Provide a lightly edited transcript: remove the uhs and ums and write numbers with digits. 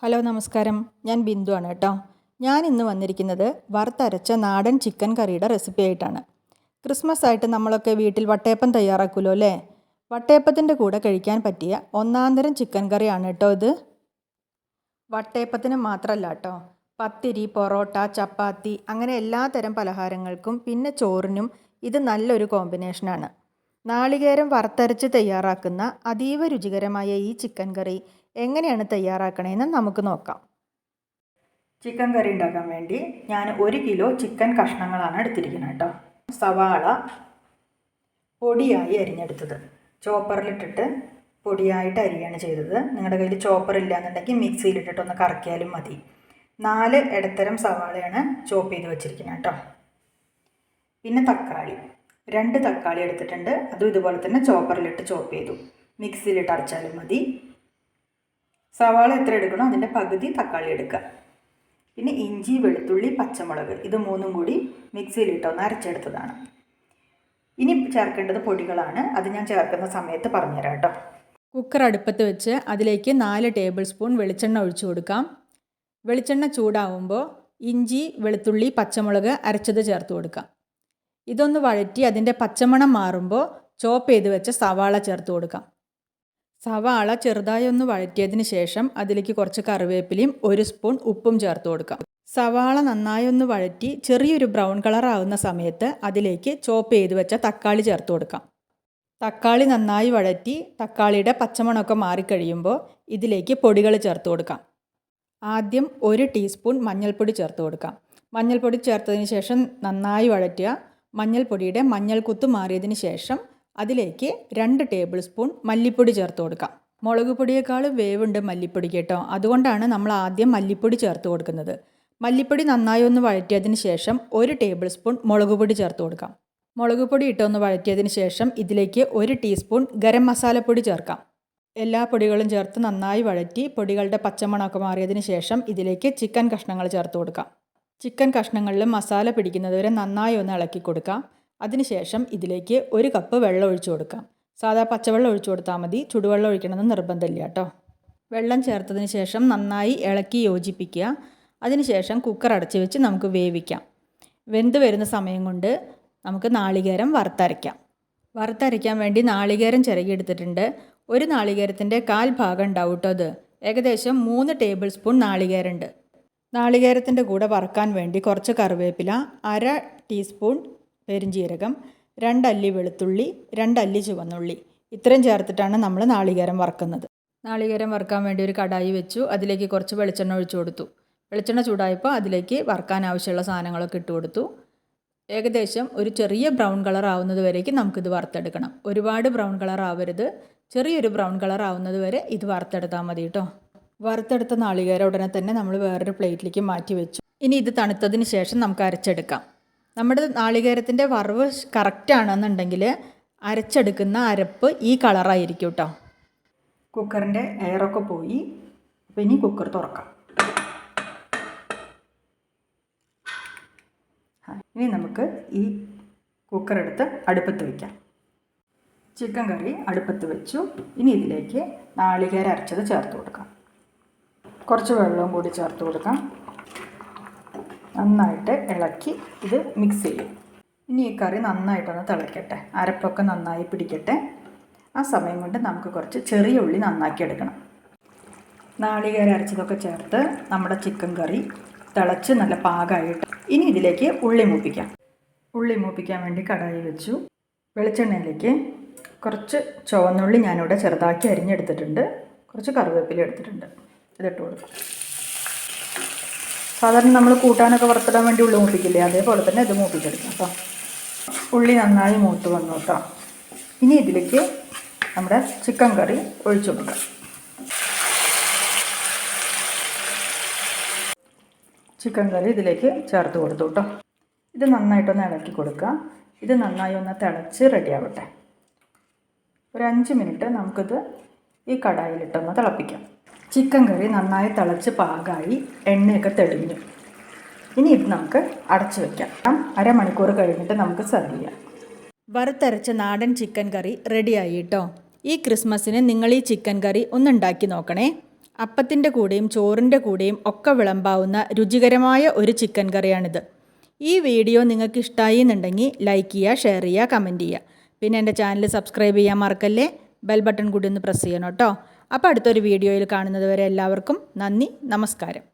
Hello നമസ്കാരം, ഞാൻ ബിന്ദു ആണ് കേട്ടോ. ഞാൻ ഇന്ന് വന്നിരിക്കുന്നത് വറുത്തരച്ച നാടൻ ചിക്കൻ കറിയുടെ റെസിപ്പി ആയിട്ടാണ്. ക്രിസ്മസ് ആയിട്ട് നമ്മളൊക്കെ വീട്ടിൽ വട്ടയപ്പം തയ്യാറാക്കുമല്ലോ അല്ലേ? വട്ടയപ്പത്തിൻ്റെ കൂടെ കഴിക്കാൻ പറ്റിയ ഒന്നാന്തരം ചിക്കൻ കറിയാണ് കേട്ടോ ഇത്. വട്ടയപ്പത്തിന് മാത്രമല്ല കേട്ടോ, പത്തിരി, പൊറോട്ട, ചപ്പാത്തി അങ്ങനെ എല്ലാ തരം പലഹാരങ്ങൾക്കും പിന്നെ ചോറിനും ഇത് നല്ലൊരു കോമ്പിനേഷനാണ്. നാളികേരം വറുത്തരച്ച് തയ്യാറാക്കുന്ന അതീവ രുചികരമായ ഈ ചിക്കൻ കറി എങ്ങനെയാണ് തയ്യാറാക്കണതെന്ന് നമുക്ക് നോക്കാം. ചിക്കൻ കറി ഉണ്ടാക്കാൻ വേണ്ടി ഞാൻ 1 കിലോ ചിക്കൻ കഷ്ണങ്ങളാണ് എടുത്തിരിക്കുന്നത് കേട്ടോ. സവാള പൊടിയായി അരിഞ്ഞെടുത്തത്, ചോപ്പറിലിട്ടിട്ട് പൊടിയായിട്ട് അരിയാണ് ചെയ്തത്. നിങ്ങളുടെ കയ്യിൽ ചോപ്പർ ഇല്ലയെന്നുണ്ടെങ്കിൽ മിക്സിയിലിട്ടിട്ട് ഒന്ന് കറക്കിയാലും മതി. 4 ഇടത്തരം സവാളയാണ് ചോപ്പ് ചെയ്ത് വെച്ചിരിക്കുന്നത് കേട്ടോ. പിന്നെ തക്കാളി 2 തക്കാളി എടുത്തിട്ടുണ്ട്. അതും ഇതുപോലെ തന്നെ ചോപ്പറിലിട്ട് ചോപ്പ് ചെയ്തു, മിക്സിയിലിട്ട് അരച്ചാലും മതി. സവാള എത്ര എടുക്കണോ അതിൻ്റെ പകുതി തക്കാളി എടുക്കുക. പിന്നെ ഇഞ്ചി, വെളുത്തുള്ളി, പച്ചമുളക് ഇത് 3ഉം കൂടി മിക്സിയിലിട്ടൊന്ന് അരച്ചെടുത്തതാണ്. ഇനി ചേർക്കേണ്ടത് പൊടികളാണ്. അത് ഞാൻ ചേർക്കുന്ന സമയത്ത് പറഞ്ഞുതരാം കേട്ടോ. കുക്കർ അടുപ്പത്ത് വെച്ച് അതിലേക്ക് 4 ടേബിൾ സ്പൂൺ വെളിച്ചെണ്ണ ഒഴിച്ചു കൊടുക്കാം. വെളിച്ചെണ്ണ ചൂടാവുമ്പോൾ ഇഞ്ചി, വെളുത്തുള്ളി, പച്ചമുളക് അരച്ചത് ചേർത്ത് കൊടുക്കാം. ഇതൊന്ന് വഴറ്റി അതിൻ്റെ പച്ചമണം മാറുമ്പോൾ ചോപ്പ് ചെയ്ത് വെച്ച സവാള ചേർത്ത് കൊടുക്കാം. സവാള ചെറുതായി ഒന്ന് വഴറ്റിയതിന് ശേഷം അതിലേക്ക് കുറച്ച് കറിവേപ്പിലയും 1 സ്പൂൺ ഉപ്പും ചേർത്ത് കൊടുക്കാം. സവാള നന്നായി ഒന്ന് വഴറ്റി ചെറിയൊരു ബ്രൗൺ കളർ ആവുന്ന സമയത്ത് അതിലേക്ക് ചോപ്പ് ചെയ്ത് വെച്ച തക്കാളി ചേർത്ത് കൊടുക്കാം. തക്കാളി നന്നായി വഴറ്റി തക്കാളിയുടെ പച്ചമണമൊക്കെ മാറിക്കഴിയുമ്പോൾ ഇതിലേക്ക് പൊടികൾ ചേർത്ത് കൊടുക്കാം. ആദ്യം 1 ടീസ്പൂൺ മഞ്ഞൾപ്പൊടി ചേർത്ത് കൊടുക്കാം. മഞ്ഞൾപ്പൊടി ചേർത്തതിന് ശേഷം നന്നായി വഴറ്റുക. മഞ്ഞൾപ്പൊടിയുടെ മഞ്ഞൾ കുത്ത് മാറിയതിന് ശേഷം അതിലേക്ക് 2 ടേബിൾ സ്പൂൺ മല്ലിപ്പൊടി ചേർത്ത് കൊടുക്കാം. മുളക് പൊടിയേക്കാളും വേവുണ്ട് മല്ലിപ്പൊടി കേട്ടോ, അതുകൊണ്ടാണ് നമ്മൾ ആദ്യം മല്ലിപ്പൊടി ചേർത്ത് കൊടുക്കുന്നത്. മല്ലിപ്പൊടി നന്നായി ഒന്ന് വഴറ്റിയതിന് ശേഷം 1 ടേബിൾ സ്പൂൺ മുളക് പൊടി ചേർത്ത് കൊടുക്കാം. മുളക് പൊടി ഇട്ടൊന്ന് വഴറ്റിയതിന് ശേഷം ഇതിലേക്ക് 1 ടീസ്പൂൺ ഗരം മസാലപ്പൊടി ചേർക്കാം. എല്ലാ പൊടികളും ചേർത്ത് നന്നായി വഴറ്റി പൊടികളുടെ പച്ചമണമൊക്കെ മാറിയതിന് ശേഷം ഇതിലേക്ക് ചിക്കൻ കഷ്ണങ്ങൾ ചേർത്ത് കൊടുക്കാം. ചിക്കൻ കഷ്ണങ്ങളിൽ മസാല പിടിക്കുന്നതുവരെ നന്നായി ഒന്ന് ഇളക്കി കൊടുക്കാം. അതിനുശേഷം ഇതിലേക്ക് 1 കപ്പ് വെള്ളം ഒഴിച്ചു കൊടുക്കാം. സാധാ പച്ചവെള്ളം ഒഴിച്ചു കൊടുത്താൽ മതി, ചുടുവെള്ളം ഒഴിക്കണമെന്ന് നിർബന്ധമില്ല കേട്ടോ. വെള്ളം ചേർത്തതിന് ശേഷം നന്നായി ഇളക്കി യോജിപ്പിക്കുക. അതിനുശേഷം കുക്കർ അടച്ച് വെച്ച് നമുക്ക് വേവിക്കാം. വെന്ത് വരുന്ന സമയം കൊണ്ട് നമുക്ക് നാളികേരം വറുത്തരയ്ക്കാൻ വേണ്ടി നാളികേരം ചിരകിയെടുത്തിട്ടുണ്ട്. 1 നാളികേരത്തിൻ്റെ 1/4 ഭാഗം ഉണ്ടാവും കേട്ടോ. അത് ഏകദേശം 3 ടേബിൾ സ്പൂൺ നാളികേരമുണ്ട്. നാളികേരത്തിൻ്റെ കൂടെ വറുക്കാൻ വേണ്ടി കുറച്ച് കറിവേപ്പില, 1/2 ടീസ്പൂൺ പെരുംജീരകം, 2 അല്ലി വെളുത്തുള്ളി, 2 അല്ലി ചുവന്നുള്ളി ഇത്രയും ചേർത്തിട്ടാണ് നമ്മൾ നാളികേരം വറുക്കുന്നത്. നാളികേരം വറുക്കാൻ വേണ്ടി ഒരു കടായി വെച്ചു. അതിലേക്ക് കുറച്ച് വെളിച്ചെണ്ണ ഒഴിച്ചു കൊടുത്തു. വെളിച്ചെണ്ണ ചൂടായപ്പോൾ അതിലേക്ക് വറുക്കാൻ ആവശ്യമുള്ള സാധനങ്ങളൊക്കെ ഇട്ട് കൊടുത്തു. ഏകദേശം ഒരു ചെറിയ ബ്രൗൺ കളർ ആവുന്നത് വരേക്കും നമുക്കിത് വറുത്തെടുക്കണം. ഒരുപാട് ബ്രൗൺ കളർ ആവരുത്, ചെറിയൊരു ബ്രൗൺ കളർ ആവുന്നത് വരെ ഇത് വറുത്തെടുത്താൽ മതി കേട്ടോ. വറുത്തെടുത്ത നാളികേരം ഉടനെ തന്നെ നമ്മൾ വേറൊരു പ്ലേറ്റിലേക്ക് മാറ്റി വെച്ചു. ഇനി ഇത് തണുത്തതിന് ശേഷം നമുക്ക് അരച്ചെടുക്കാം. നമ്മുടെ നാളികേരത്തിൻ്റെ വറവ് കറക്റ്റാണെന്നുണ്ടെങ്കിൽ അരച്ചെടുക്കുന്ന അരപ്പ് ഈ കളറായിരിക്കും കേട്ടോ. കുക്കറിൻ്റെ എയറൊക്കെ പോയി. അപ്പോൾ ഇനി കുക്കർ തുറക്കാം. ഇനി നമുക്ക് ഈ കുക്കർ എടുത്ത് അടുപ്പത്ത് വയ്ക്കാം. ചിക്കൻ കറി അടുപ്പത്ത് വെച്ചു. ഇനി ഇതിലേക്ക് നാളികേരം അരച്ചത് ചേർത്ത് കൊടുക്കാം. കുറച്ച് വെള്ളവും കൂടി ചേർത്ത് കൊടുക്കാം. നന്നായിട്ട് ഇളക്കി ഇത് മിക്സ് ചെയ്യും. ഇനി ഈ കറി നന്നായിട്ടൊന്ന് തിളയ്ക്കട്ടെ, അരപ്പൊക്കെ നന്നായി പിടിക്കട്ടെ. ആ സമയം കൊണ്ട് നമുക്ക് കുറച്ച് ചെറിയ ഉള്ളി നന്നാക്കി എടുക്കണം. നാളികേരം അരച്ചതൊക്കെ ചേർത്ത് നമ്മുടെ ചിക്കൻ കറി തിളച്ച് നല്ല പാകമായിട്ട് ഇനി ഇതിലേക്ക് ഉള്ളി മൂപ്പിക്കാൻ വേണ്ടി കടായി വെച്ചു. വെളിച്ചെണ്ണയിലേക്ക് കുറച്ച് ചുവന്നുള്ളി ഞാനിവിടെ ചെറുതാക്കി അരിഞ്ഞെടുത്തിട്ടുണ്ട്. കുറച്ച് കറിവേപ്പില എടുത്തിട്ടുണ്ട്. ഇതിട്ട് കൊടുക്കും. സാധാരണ നമ്മൾ കൂട്ടാനൊക്കെ വറുത്തിടാൻ വേണ്ടി ഉള്ളി മൂപ്പിക്കില്ലേ, അതേപോലെ തന്നെ ഇത് മൂപ്പിച്ചെടുക്കാം കേട്ടോ. ഉള്ളി നന്നായി മൂത്ത് വന്നു കേട്ടോ. ഇനി ഇതിലേക്ക് നമ്മുടെ ചിക്കൻ കറി ഒഴിച്ചു കൊടുക്കാം. ചിക്കൻ കറി ഇതിലേക്ക് ചേർത്ത് കൊടുത്തു കേട്ടോ. ഇത് നന്നായിട്ടൊന്ന് ഇളക്കി കൊടുക്കുക. ഇത് നന്നായി ഒന്ന് തിളച്ച് റെഡിയാവട്ടെ. ഒരു 5 മിനിറ്റ് നമുക്കിത് ഈ കടായിലിട്ടൊന്ന് തിളപ്പിക്കാം. ചിക്കൻ കറി നന്നായി തിളച്ച് പാകമായി, എണ്ണയൊക്കെ തെളിഞ്ഞു. ഇനി ഇത് നമുക്ക് അടച്ചു വയ്ക്കാം. 1/2 മണിക്കൂർ കഴിഞ്ഞിട്ട് നമുക്ക് സെർവ് ചെയ്യാം. വറുത്തരച്ച നാടൻ ചിക്കൻ കറി റെഡിയായി കേട്ടോ. ഈ ക്രിസ്മസിന് നിങ്ങൾ ഈ ചിക്കൻ കറി ഒന്നുണ്ടാക്കി നോക്കണേ. അപ്പത്തിൻ്റെ കൂടെയും ചോറിൻ്റെ കൂടെയും ഒക്കെ വിളമ്പാവുന്ന രുചികരമായ ഒരു ചിക്കൻ കറിയാണിത്. ഈ വീഡിയോ നിങ്ങൾക്ക് ഇഷ്ടമായി എന്നുണ്ടെങ്കിൽ ലൈക്ക് ചെയ്യുക, ഷെയർ ചെയ്യുക, കമൻറ്റ് ചെയ്യുക. പിന്നെ എൻ്റെ ചാനൽ സബ്സ്ക്രൈബ് ചെയ്യാൻ മറക്കല്ലേ. ബെൽ ബട്ടൺ കൂടി ഒന്ന് പ്രസ് ചെയ്യണം കേട്ടോ. അപ്പോൾ അടുത്തൊരു വീഡിയോയിൽ കാണുന്നത് വരെ എല്ലാവർക്കും നന്ദി, നമസ്കാരം.